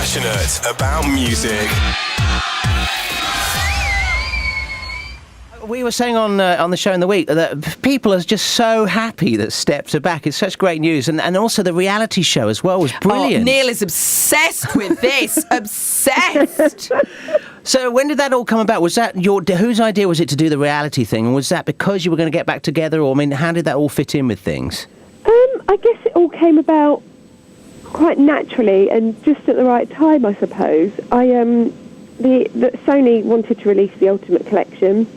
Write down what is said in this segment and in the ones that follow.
Passionate about music. We were saying on the show in the week that people are just so happy that Steps are back. It's such great news. And also the reality show as well was brilliant. Oh, Neil is obsessed with this. Obsessed. So when did that all come about? Was that whose idea was it to do the reality thing? And was that because you were going to get back together? Or, I mean, how did that all fit in with things? I guess it all came about quite naturally and just at the right time, I suppose. Sony wanted to release the Ultimate Collection.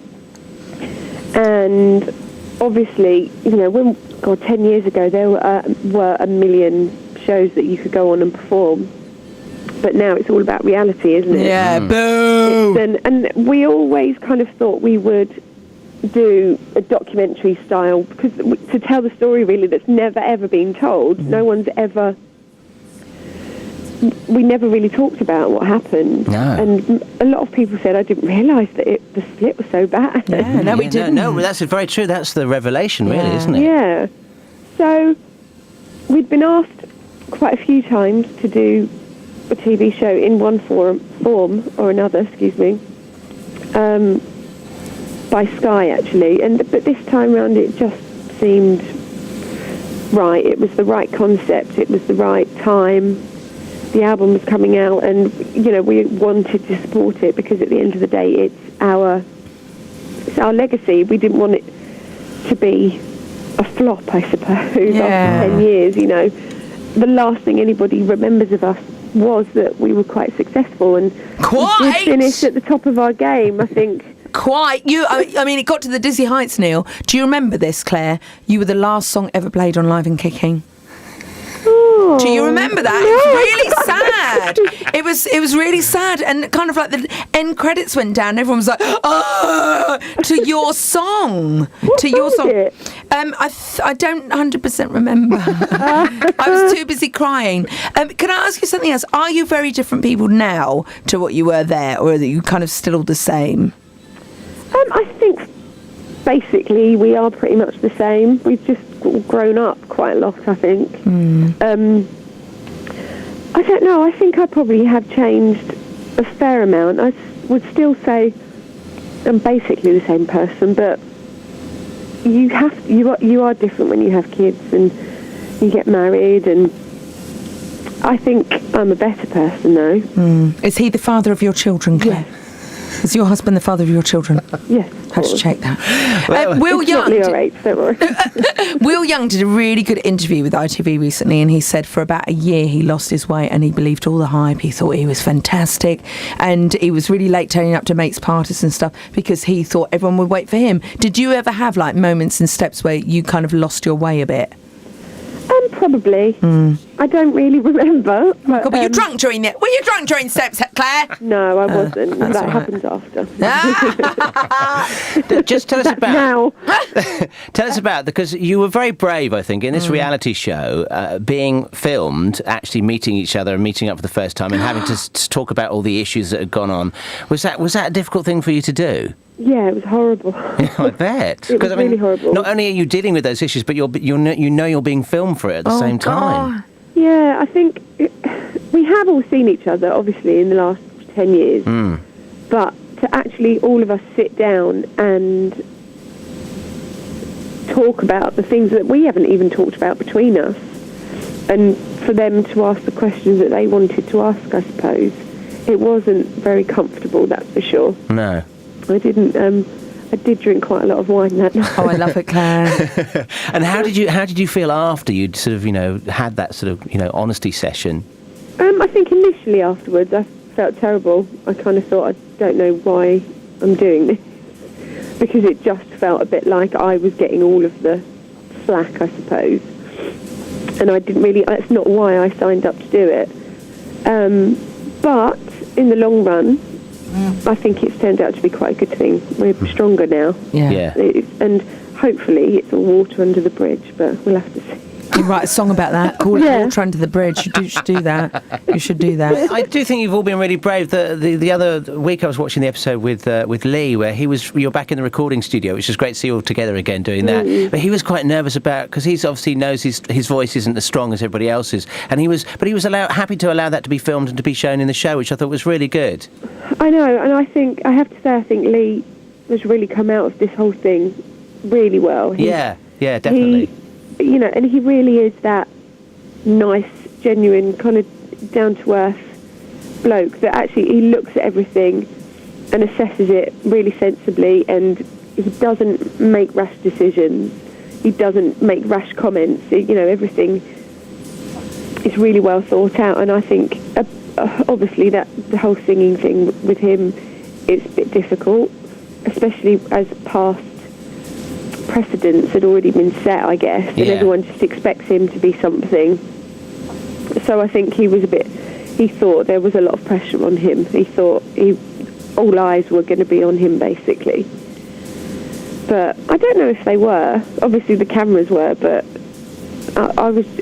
And obviously, 10 years ago, there were a million shows that you could go on and perform. But now it's all about reality, isn't it? Yeah, boom! And we always kind of thought we would do a documentary style, because to tell the story, really, that's never, ever been told. No one's ever... We never really talked about what happened. No. And a lot of people said, I didn't realise that the split was so bad. Yeah, no, we didn't. No, that's very true. That's the revelation, really, isn't it? Yeah. So we'd been asked quite a few times to do a TV show in one form or another, by Sky, actually. But this time round, it just seemed right. It was the right concept. It was the right time. The album was coming out, and we wanted to support it because at the end of the day, it's our legacy. We didn't want it to be a flop, I suppose. After 10 years, the last thing anybody remembers of us was that we were quite successful and we did finish at the top of our game, I think. Quite. I mean, it got to the dizzy heights, Neil. Do you remember this, Claire? You were the last song ever played on Live and Kicking. Oh, Do you remember that? no. It was really sad. It was really sad, and kind of like the end credits went down. Everyone was like, "Oh!" to your song. What to your song song. was it? I don't 100% remember. I was too busy crying. Can I ask you something else? Are you very different people now to what you were there, or are you kind of still the same? I think basically we are pretty much the same. We've just grown up quite a lot, I think. I don't know. I think I probably have changed a fair amount. I would still say I'm basically the same person, but you are different when you have kids and you get married, and I think I'm a better person now. Is he the father of your children, Claire? Yes. Is your husband the father of your children? Yes. Had to check that. Will Young. Don't worry. Will Young did a really good interview with ITV recently, and he said for about a year he lost his way and he believed all the hype. He thought he was fantastic, and he was really late turning up to mates' parties and stuff because he thought everyone would wait for him. Did you ever have like moments and steps where you kind of lost your way a bit? Probably. I don't really remember. But were you drunk during it? Were you drunk during steps, Claire? No, I wasn't. That right. happens after. Just tell us about Now. Tell us about, because you were very brave, I think, in this reality show, being filmed, actually meeting each other and meeting up for the first time and having to talk about all the issues that had gone on. Was that a difficult thing for you to do? Yeah, it was horrible. Yeah, I bet. It was really horrible. Not only are you dealing with those issues, but you're being filmed for it at the same time. Yeah, I think we have all seen each other, obviously, in the last 10 years. But to actually all of us sit down and talk about the things that we haven't even talked about between us, and for them to ask the questions that they wanted to ask, I suppose, it wasn't very comfortable, that's for sure. No. I did drink quite a lot of wine that night. Oh, I love it, Claire. And how did you feel after you'd sort of, had that sort of, honesty session? I think initially afterwards I felt terrible. I kind of thought, I don't know why I'm doing this, because it just felt a bit like I was getting all of the slack, I suppose. And I didn't really, that's not why I signed up to do it. But in the long run, I think it's turned out to be quite a good thing. We're stronger now. Yeah. And hopefully it's all water under the bridge, but we'll have to see. You write a song about that. Call it Water Under the Bridge. You should do that. You should do that. I do think you've all been really brave. The other week I was watching the episode with Lee, where you're back in the recording studio, which is great to see you all together again doing that. But he was quite nervous about, because he's obviously knows his voice isn't as strong as everybody else's, and he was happy to allow that to be filmed and to be shown in the show, which I thought was really good. I know, and I think Lee has really come out of this whole thing really well. Yeah, definitely. And he really is that nice, genuine, kind of down-to-earth bloke that actually he looks at everything and assesses it really sensibly, and he doesn't make rash decisions. He doesn't make rash comments. Everything is really well thought out, and I think obviously that the whole singing thing with him is a bit difficult, especially as past precedents had already been set, I guess, and everyone just expects him to be something. So I think he thought there was a lot of pressure on him. He thought all eyes were going to be on him, basically. But I don't know if they were. Obviously the cameras were, but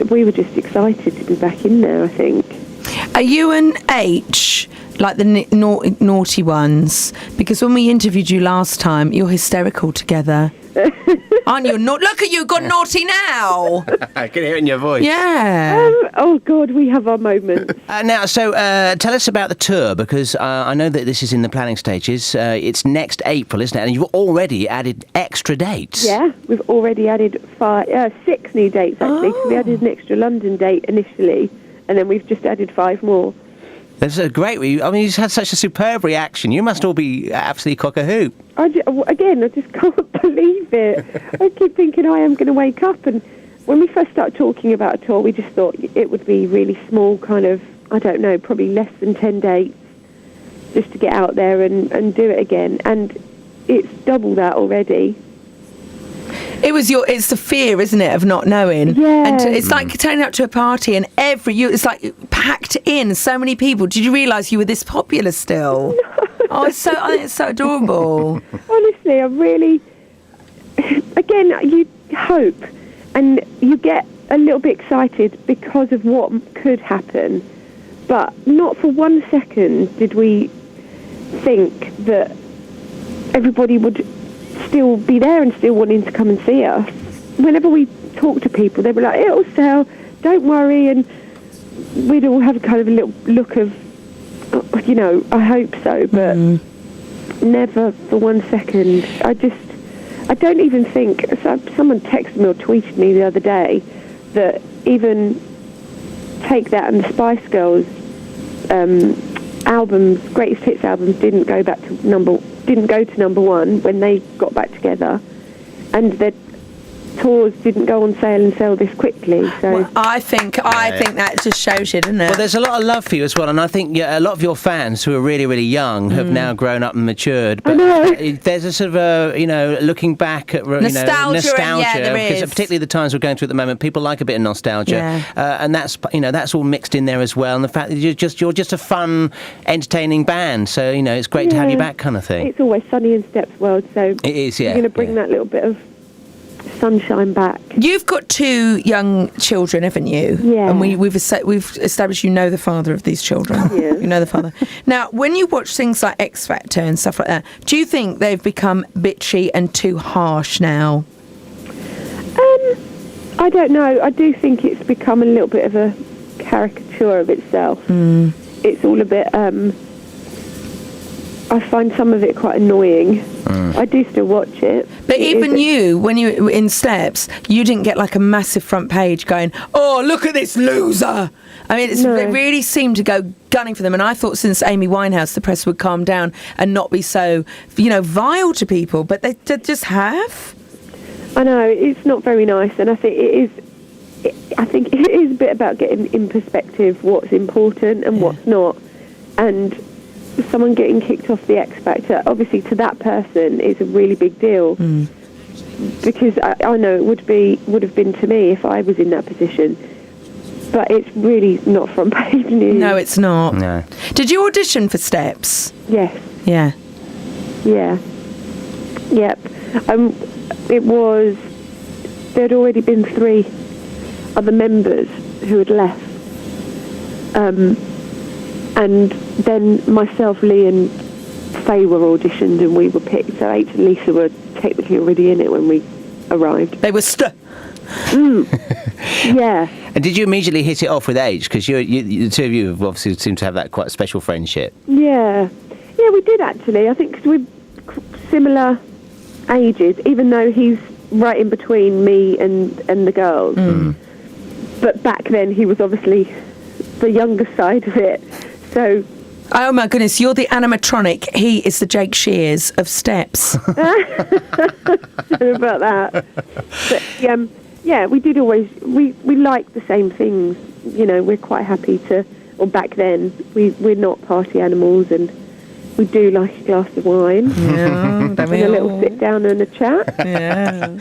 we were just excited to be back in there, I think. Are you and H like the naughty ones? Because when we interviewed you last time, you're hysterical together. Aren't you? Look at you, got naughty now. I can hear it in your voice. Yeah. Oh God, we have our moments. Now, so tell us about the tour, because I know that this is in the planning stages. It's next April, isn't it? And you've already added extra dates. Yeah, we've already added 6 new dates, actually. Oh. We added an extra London date initially, and then we've just added 5 more. That's a great. You've had such a superb reaction. You must all be absolutely cock-a-hoop. I just can't believe it. I keep thinking I am going to wake up. And when we first started talking about a tour, we just thought it would be really small, kind of, I don't know, probably less than 10 dates, just to get out there and do it again. And it's double that already. It's the fear, isn't it, of not knowing? Yeah. And it's like turning up to a party and it's like packed in, so many people. Did you realise you were this popular still? No. Oh, I think it's so adorable. Honestly, I really, again, you hope and you get a little bit excited because of what could happen, but not for 1 second did we think that everybody would still be there and still wanting to come and see us. Whenever we talk to people, they were like, it'll sell, don't worry, and we'd all have kind of a little look of, I hope so, but never for 1 second. I don't even think, someone texted me or tweeted me the other day that even Take That and the Spice Girls albums, greatest hits albums, didn't go to number 1 when they got back together, and their tours didn't go on sale and sell this quickly. So well, I think that just shows you, doesn't it? Well, there's a lot of love for you as well, and I think a lot of your fans who are really, really young have now grown up and matured. But I know. There's a sort of looking back at nostalgia, because particularly the times we're going through at the moment, people like a bit of nostalgia, and that's all mixed in there as well. And the fact that you're just a fun, entertaining band, so it's great to have you back, kind of thing. It's always sunny in Steps World, so it is. Yeah, you're going to bring that little bit of sunshine back. You've got 2 young children, haven't you? Yeah. And we've established you know the father of these children. Yeah. You know the father. Now, when you watch things like X Factor and stuff like that, do you think they've become bitchy and too harsh now? I don't know. I do think it's become a little bit of a caricature of itself. It's all a bit I find some of it quite annoying. I do still watch it. But even you, when you were in Steps, you didn't get like a massive front page going, oh, look at this loser. I mean, it really seemed to go gunning for them. And I thought since Amy Winehouse, the press would calm down and not be so, vile to people. But they just have. I know, it's not very nice. And I think it is a bit about getting in perspective what's important and what's not. And someone getting kicked off the X Factor, obviously to that person is a really big deal, because I know it would have been to me if I was in that position, but it's really not front page news. No, it's not. No. Did you audition for Steps? Yes. Yeah. Yeah. Yep. There'd already been 3 other members who had left. And then myself, Lee and Faye were auditioned and we were picked. So H and Lisa were technically already in it when we arrived. They were Yeah. And did you immediately hit it off with H? Because you, the two of you have obviously seem to have that quite special friendship. Yeah, we did actually. I think 'cause we're similar ages, even though he's right in between me and the girls. But back then he was obviously the younger side of it. So. Oh my goodness, you're the animatronic. He is the Jake Shears of Steps. Sorry about that. But yeah, we did always. We like the same things. You know, we're quite happy to. Or back then, we're not party animals, and we do like a glass of wine. Yeah, and a little sit down and a chat. Yeah.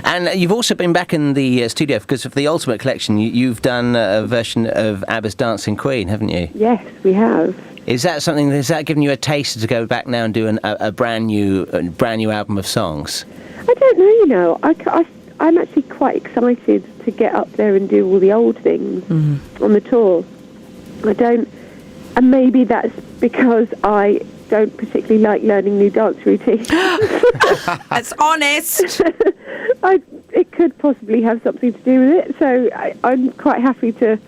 And you've also been back in the studio because of the Ultimate Collection. You've done a version of ABBA's Dancing Queen, haven't you? Yes, we have. Is that something? Has that given you a taste to go back now and do a brand new album of songs? I don't know. You know, I'm actually quite excited to get up there and do all the old things on the tour. And maybe that's because I don't particularly like learning new dance routines. That's honest. It could possibly have something to do with it. So I'm quite happy to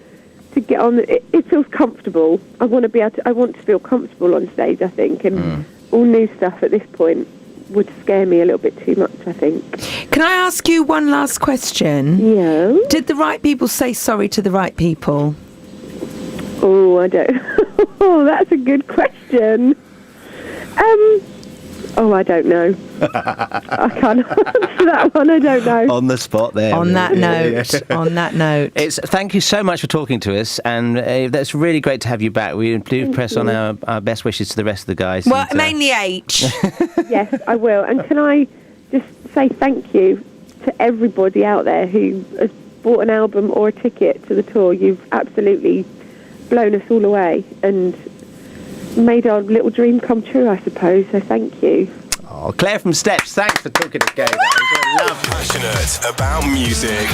get on. It feels comfortable. I want to feel comfortable on stage, I think, and all new stuff at this point would scare me a little bit too much, I think. Can I ask you one last question? Yeah. Did the right people say sorry to the right people? Oh, I don't. Oh, that's a good question. I don't know. I can't answer that one. I don't know. On the spot there. On that note. Thank you so much for talking to us, and that's really great to have you back. We do press on our best wishes to the rest of the guys. Well, mainly H. Yes, I will. And can I just say thank you to everybody out there who has bought an album or a ticket to the tour. You've absolutely blown us all away and made our little dream come true, I suppose. So thank you. Oh, Claire from Steps, thanks for talking to Gaydar. Passionate about music.